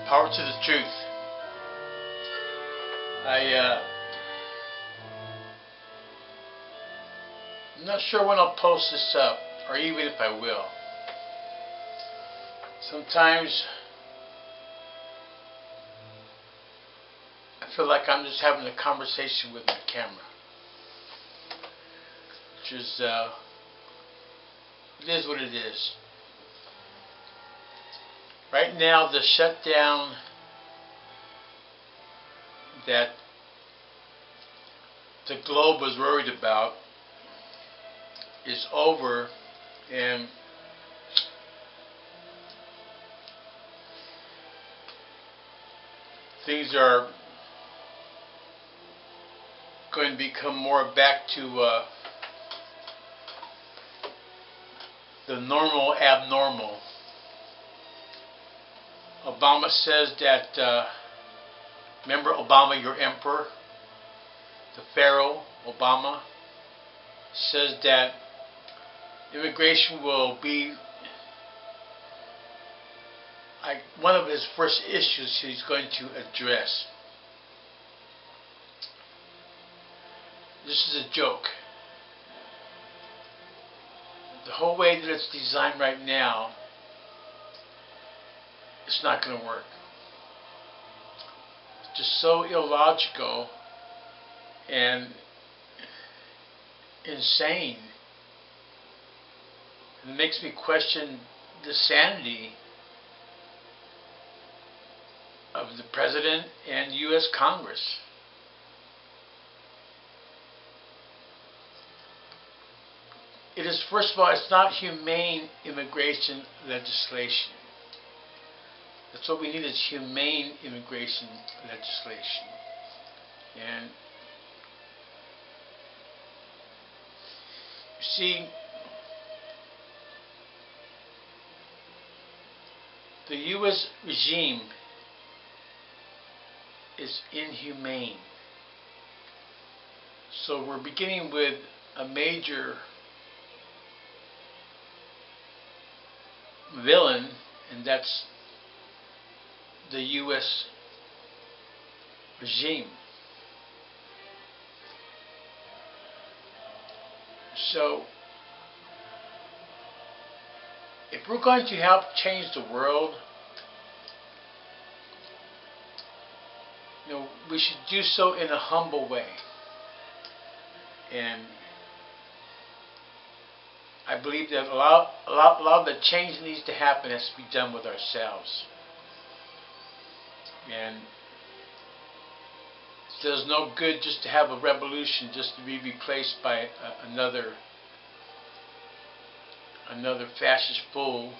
Power to the truth. I'm not sure when I'll post this up, or even if I will. Sometimes I feel like I'm just having a conversation with my camera, which is, it is what it is. Right now, the shutdown that the globe was worried about is over, and things are going to become more back to the normal abnormal. Obama says that, remember Obama, your emperor, the Pharaoh, Obama, says that immigration will be like one of his first issues he's going to address. This is a joke. The whole way that it's designed right now, it's not going to work. It's just so illogical and insane. It makes me question the sanity of the President and U.S. Congress. It is, first of all, it's not humane immigration legislation. That's what we need, is humane immigration legislation. And you see, the U.S. regime is inhumane. So we're beginning with a major villain, and that's the U.S. regime. So, if we're going to help change the world, we should do so in a humble way. And I believe that a lot of the change that needs to happen has to be done with ourselves. And it does no good just to have a revolution just to be replaced by another fascist fool.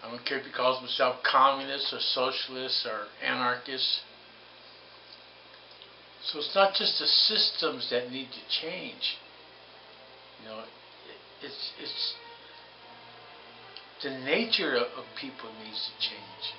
I don't care if he calls himself communist or socialist or anarchist. So it's not just the systems that need to change. It's the nature of people needs to change.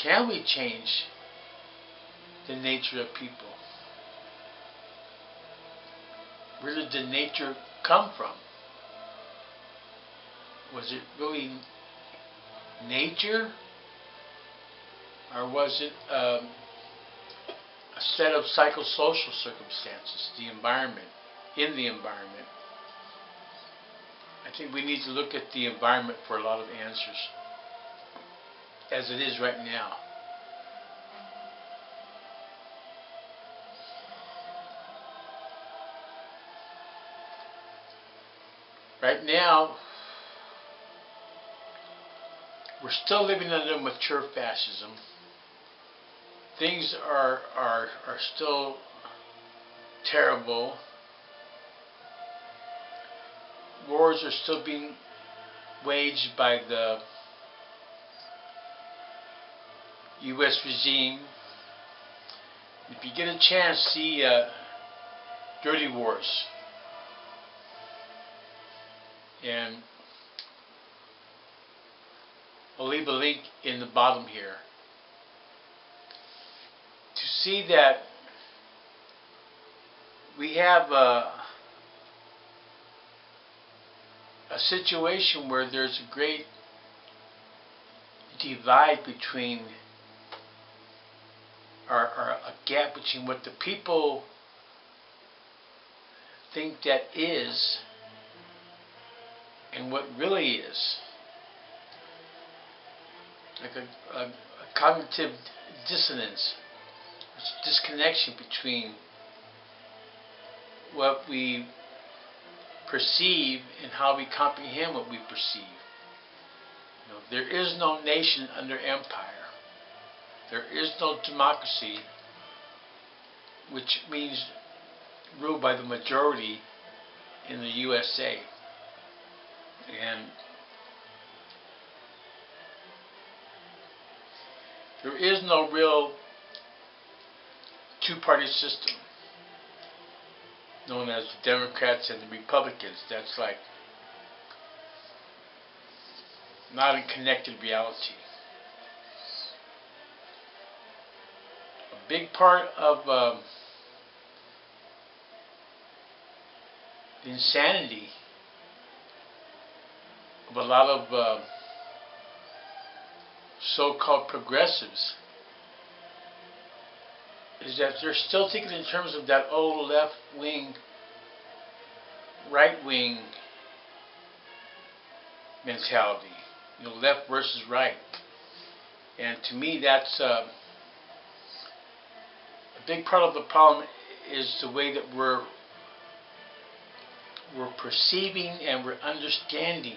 Can we change the nature of people? Where did the nature come from? Was it really nature? Or was it a set of psychosocial circumstances, the environment, in the environment? I think we need to look at the environment for a lot of answers, as it is right now. Right now, we're still living under mature fascism. Things are still terrible. Wars are still being waged by the U.S. regime. If you get a chance, see Dirty Wars. And I'll leave a link in the bottom here to see that we have a situation where there's a great divide between, or a gap between what the people think that is and what really is. Like a cognitive dissonance, disconnection between what we perceive and how we comprehend what we perceive. You know, there is no nation under empire. There is no democracy, which means ruled by the majority in the USA. And there is no real two-party system known as the Democrats and the Republicans. That's like not a connected reality. A big part of the insanity of a lot of so-called progressives is that they're still thinking in terms of that old left-wing, right-wing mentality. You know, left versus right. And to me, that's a big part of the problem is the way that we're perceiving and we're understanding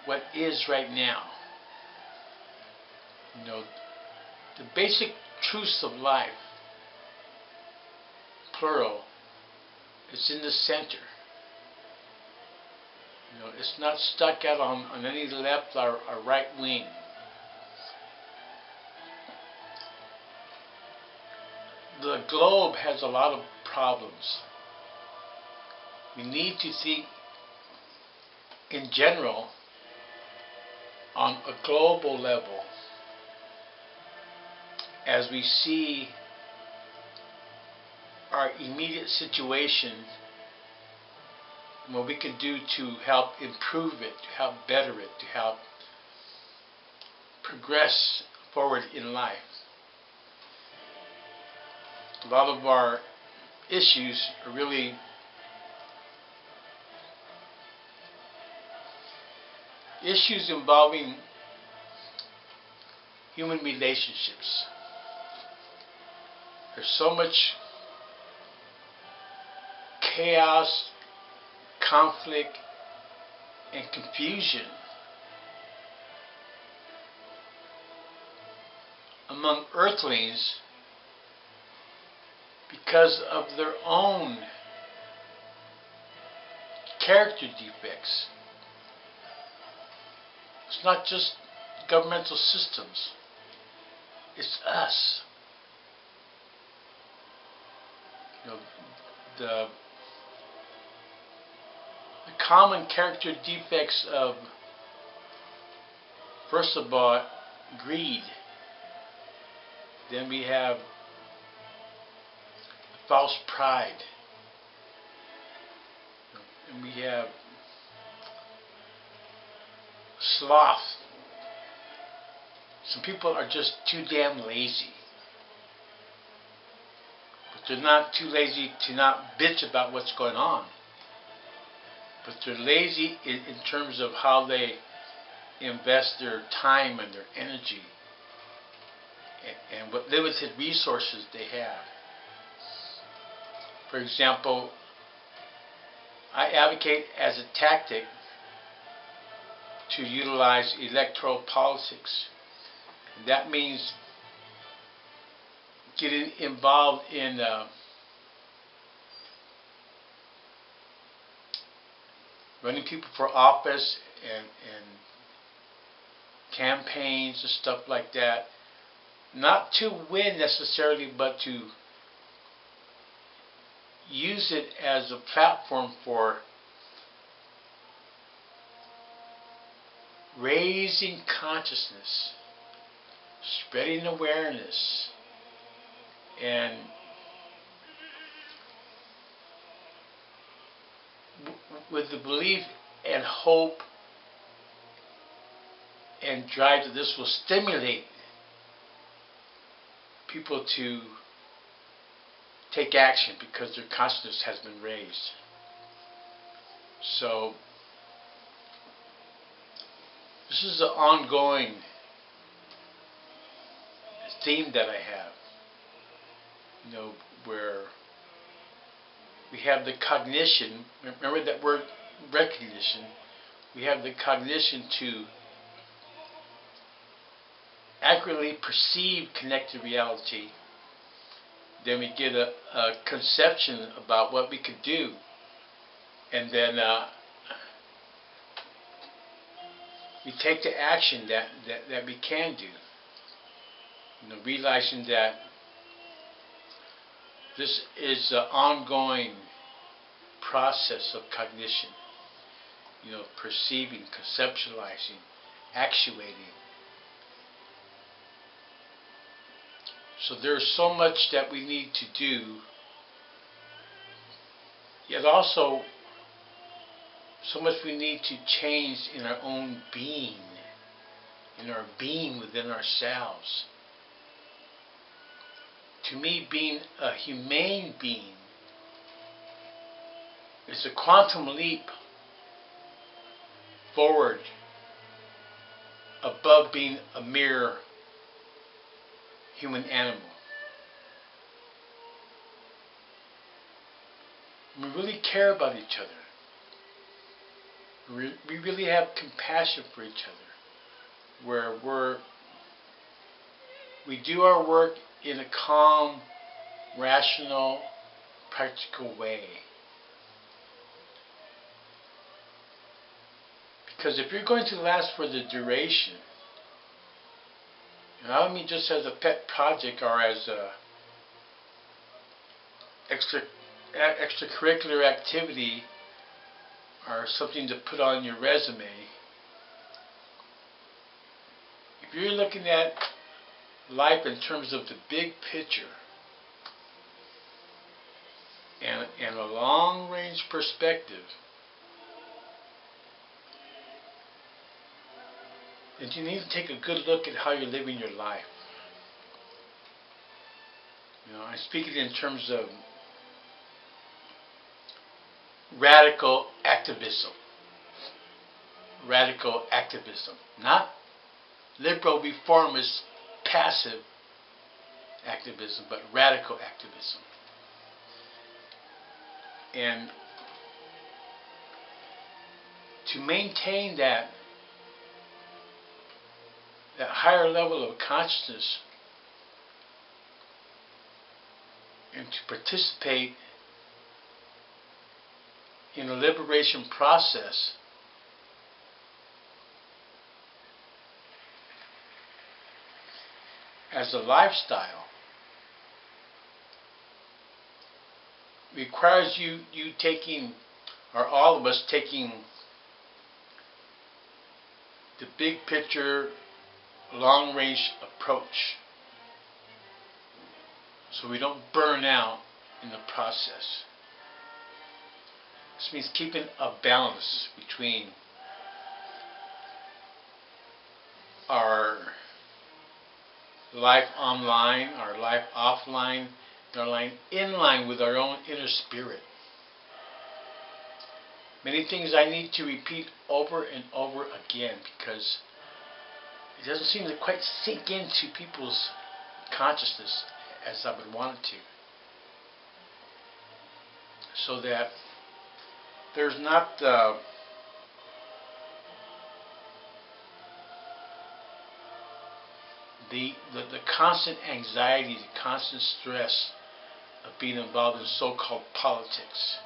what is right now. You know, the basic truths of life, plural, is in the center. You know, it's not stuck out on any left or right wing. The globe has a lot of problems. We need to think in general on a global level as we see our immediate situation and what we can do to help improve it, to help better it, to help progress forward in life. A lot of our issues are really issues involving human relationships. There's so much chaos, conflict, and confusion among earthlings because of their own character defects. It's not just governmental systems. It's us. You know, the common character defects of, first of all, greed. Then we have false pride. And we have sloth. Some people are just too damn lazy. But they're not too lazy to not bitch about what's going on. But they're lazy in terms of how they invest their time and their energy and what limited resources they have. For example, I advocate as a tactic to utilize electoral politics. And that means getting involved in running people for office and campaigns and stuff like that. Not to win necessarily, but to use it as a platform for raising consciousness, spreading awareness, and with the belief and hope and drive that this will stimulate people to take action because their consciousness has been raised. So this is an ongoing theme that I have, where we have the cognition. Remember that word recognition. We have the cognition to accurately perceive connected reality. Then we get a conception about what we could do, and then we take the action that we can do. Realizing that this is an ongoing process of cognition. Perceiving, conceptualizing, actuating. So there's so much that we need to do, yet also so much we need to change in our own being, in our being within ourselves. To me, being a humane being is a quantum leap forward above being a mere human animal. We really care about each other. We really have compassion for each other, where we do our work in a calm, rational, practical way. Because if you're going to last for the duration, and I don't mean just as a pet project or as a extracurricular activity or something to put on your resume. If you're looking at life in terms of the big picture and a long-range perspective, then you need to take a good look at how you're living your life. I'm speaking in terms of radical activism. Radical activism. Not liberal reformist passive activism, but radical activism. And to maintain that higher level of consciousness and to participate in a liberation process, as a lifestyle, requires you taking, or all of us taking, the big picture, long-range approach, so we don't burn out in the process. This means keeping a balance between our life online, our life offline, and our life in line with our own inner spirit. Many things I need to repeat over and over again because it doesn't seem to quite sink into people's consciousness as I would want it to. So that there's not the constant anxiety, the constant stress of being involved in so-called politics.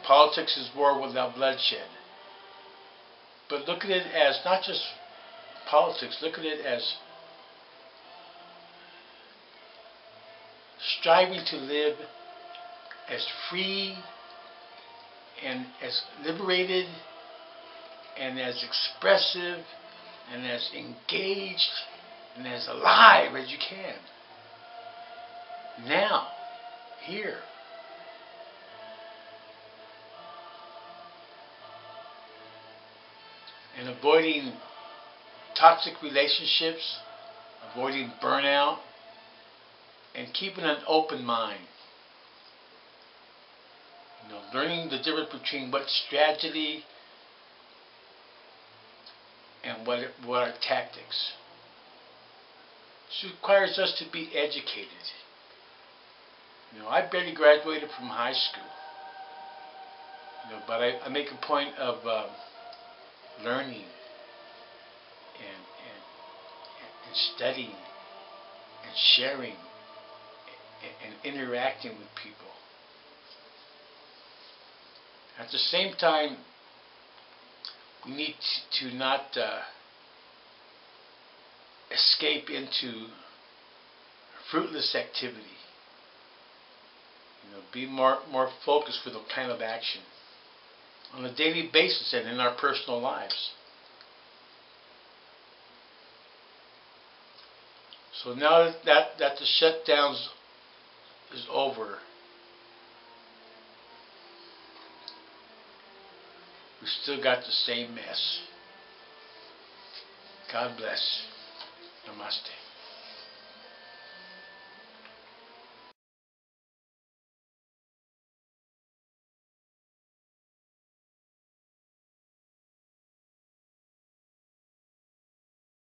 Politics is war without bloodshed. But look at it as not just politics, look at it as striving to live as free and as liberated and as expressive and as engaged and as alive as you can. Now, here. And avoiding toxic relationships, avoiding burnout, and keeping an open mind. Learning the difference between what's tragedy and what are tactics. This requires us to be educated. I barely graduated from high school. But I make a point of learning and studying and sharing and interacting with people. At the same time, we need to not escape into fruitless activity. Be more focused with a plan of action on a daily basis and in our personal lives. So now that the shutdown is over, we still got the same mess. God bless. Namaste.